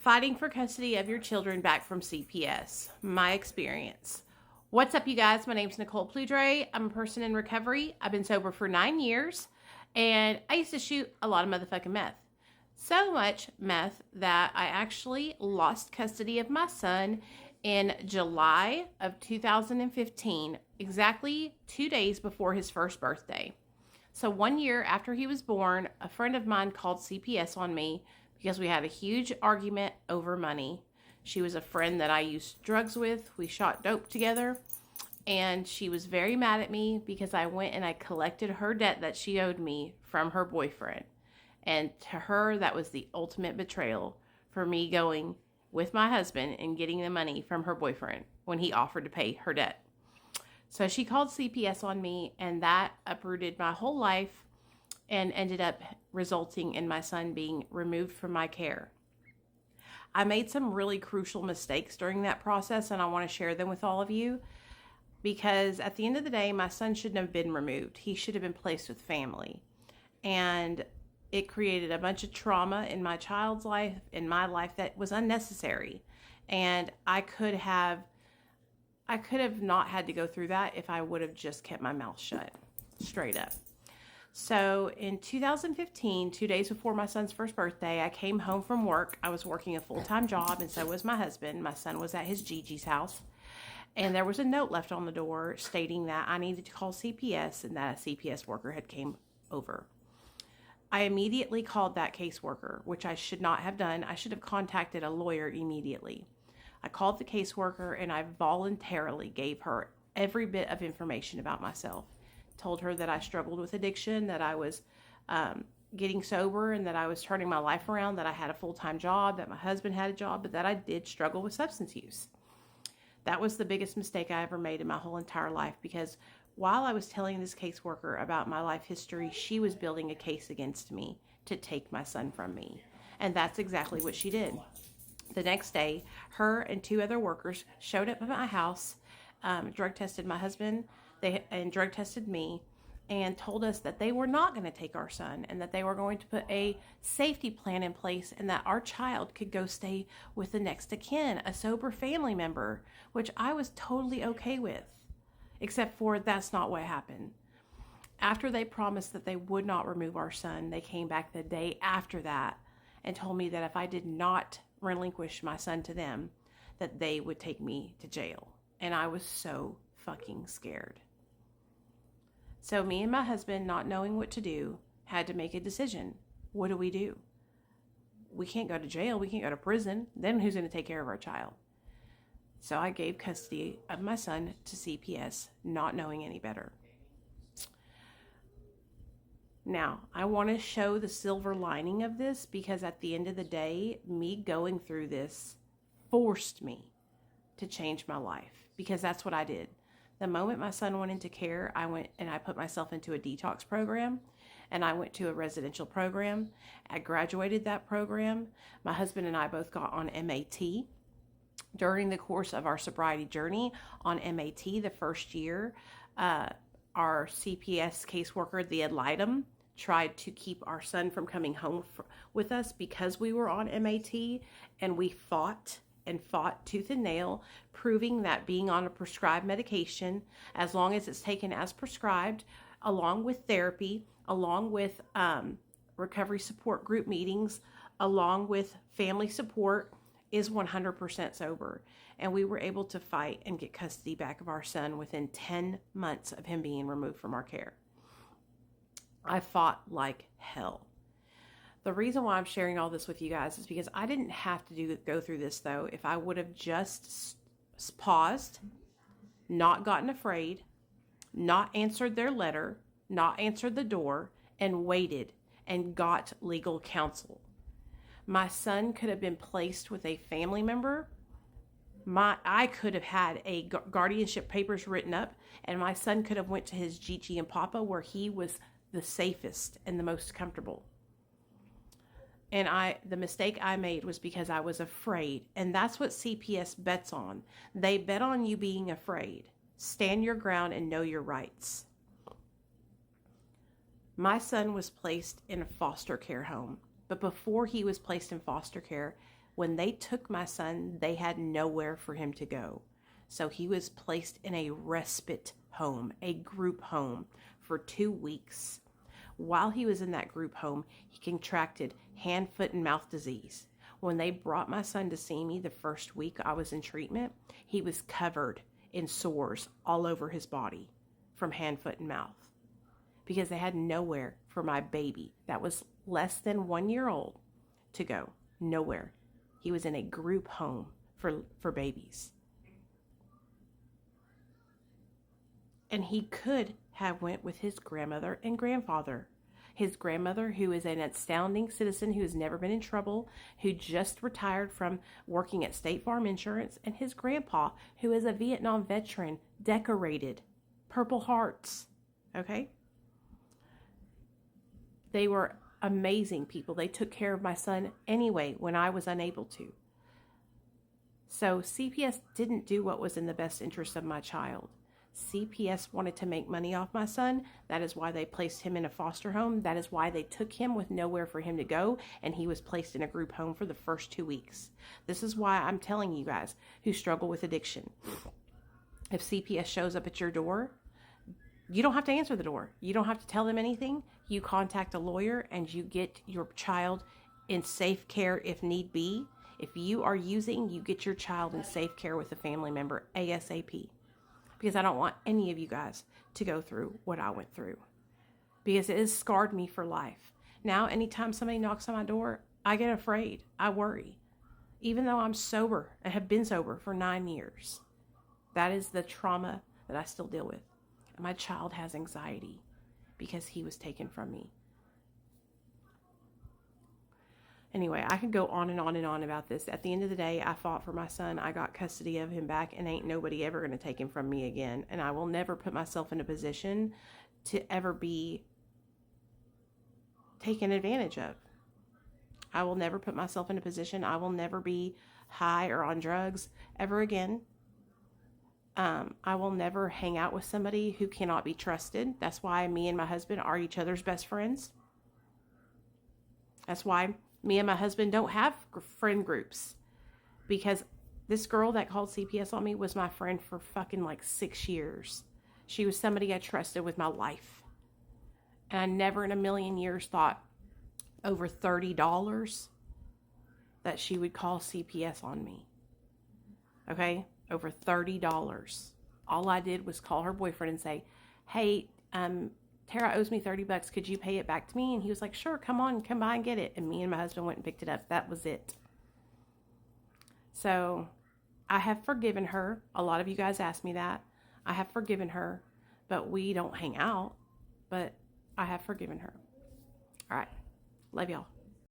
Fighting for custody of your children back from CPS. My experience. What's up, you guys? My name's Nicole Pludre. I'm a person in recovery. I've been sober for 9 years, and I used to shoot a lot of motherfucking meth. So much meth that I actually lost custody of my son in July of 2015, exactly 2 days before his first birthday. So 1 year after he was born, a friend of mine called CPS on me because we had a huge argument over money. She was a friend that I used drugs with. We shot dope together. And she was very mad at me because I went and I collected her debt that she owed me from her boyfriend. And to her, that was the ultimate betrayal for me going with my husband and getting the money from her boyfriend when he offered to pay her debt. So she called CPS on me, and that uprooted my whole life and ended up resulting in my son being removed from my care. I made some really crucial mistakes during that process, and I want to share them with all of you because at the end of the day, my son shouldn't have been removed. He should have been placed with family. And it created a bunch of trauma in my child's life, in my life, that was unnecessary. And I could have not had to go through that if I would have just kept my mouth shut, straight up. So in 2015, 2 days before my son's first birthday, I came home from work. I was working a full-time job, and so was my husband. My son was at his Gigi's house, and there was a note left on the door stating that I needed to call CPS and that a CPS worker had came over. I immediately called that caseworker, which I should not have done. I should have contacted a lawyer immediately. I called the caseworker, and I voluntarily gave her every bit of information about myself. Told her that I struggled with addiction, that I was getting sober, and that I was turning my life around, that I had a full-time job, that my husband had a job, but that I did struggle with substance use. That was the biggest mistake I ever made in my whole entire life, because while I was telling this caseworker about my life history, she was building a case against me to take my son from me. And that's exactly what she did. The next day, her and 2 other workers showed up at my house, drug tested my husband, and drug tested me, and told us that they were not going to take our son, and that they were going to put a safety plan in place, and that our child could go stay with the next of kin, a sober family member, which I was totally okay with, except for that's not what happened. After they promised that they would not remove our son, they came back the day after that and told me that if I did not relinquish my son to them, that they would take me to jail. And I was so fucking scared. So me and my husband, not knowing what to do, had to make a decision. What do? We can't go to jail. We can't go to prison. Then who's going to take care of our child? So I gave custody of my son to CPS, not knowing any better. Now, I want to show the silver lining of this, because at the end of the day, me going through this forced me to change my life, because that's what I did. The moment my son went into care, I went and I put myself into a detox program, and I went to a residential program. I graduated that program. My husband and I both got on MAT. During the course of our sobriety journey on MAT, the first year, our CPS caseworker, the ad litem, tried to keep our son from coming home with us because we were on MAT, and we fought tooth and nail, proving that being on a prescribed medication, as long as it's taken as prescribed, along with therapy, along with recovery support group meetings, along with family support, is 100% sober. And we were able to fight and get custody back of our son within 10 months of him being removed from our care. I fought like hell. The reason why I'm sharing all this with you guys is because I didn't have to go through this, though, if I would have just paused, not gotten afraid, not answered their letter, not answered the door, and waited and got legal counsel. My son could have been placed with a family member. I could have had a guardianship papers written up, and my son could have went to his Gigi and Papa, where he was the safest and the most comfortable. And the mistake I made was because I was afraid. And that's what CPS bets on. They bet on you being afraid. Stand your ground and know your rights. My son was placed in a foster care home. But before he was placed in foster care, When they took my son, they had nowhere for him to go. So he was placed in a respite home, a group home, for 2 weeks. While he was in that group home, he contracted hand, foot, and mouth disease. When they brought my son to see me the first week I was in treatment, he was covered in sores all over his body from hand, foot, and mouth because they had nowhere for my baby that was less than 1 year old to go. Nowhere. He was in a group home for babies. And he could have went with his grandmother and grandfather. His grandmother, who is an astounding citizen who has never been in trouble, who just retired from working at State Farm Insurance, and his grandpa, who is a Vietnam veteran, decorated, Purple Hearts. Okay? They were amazing people. They took care of my son anyway when I was unable to. So CPS didn't do what was in the best interest of my child. CPS wanted to make money off my son. That is why they placed him in a foster home. That is why they took him with nowhere for him to go, and he was placed in a group home for the first 2 weeks. This is why I'm telling you guys who struggle with addiction. If CPS shows up at your door, you don't have to answer the door. You don't have to tell them anything. You contact a lawyer and you get your child in safe care if need be. If you are using, you get your child in safe care with a family member ASAP. Because I don't want any of you guys to go through what I went through. Because it has scarred me for life. Now, anytime somebody knocks on my door, I get afraid. I worry. Even though I'm sober and have been sober for 9 years. That is the trauma that I still deal with. And my child has anxiety because he was taken from me. Anyway, I could go on and on and on about this. At the end of the day, I fought for my son. I got custody of him back, and ain't nobody ever going to take him from me again. And I will never put myself in a position to ever be taken advantage of. I will never put myself in a position. I will never be high or on drugs ever again. I will never hang out with somebody who cannot be trusted. That's why me and my husband are each other's best friends. That's why me and my husband don't have friend groups, because this girl that called CPS on me was my friend for fucking like 6 years. She was somebody I trusted with my life. And I never in a million years thought over $30 that she would call CPS on me. Okay? Over $30. All I did was call her boyfriend and say, hey, Tara owes me $30. Could you pay it back to me? And he was like, sure, come on, come by and get it. And me and my husband went and picked it up. That was it. So I have forgiven her. A lot of you guys asked me that. I have forgiven her, but we don't hang out. But I have forgiven her. All right. Love y'all.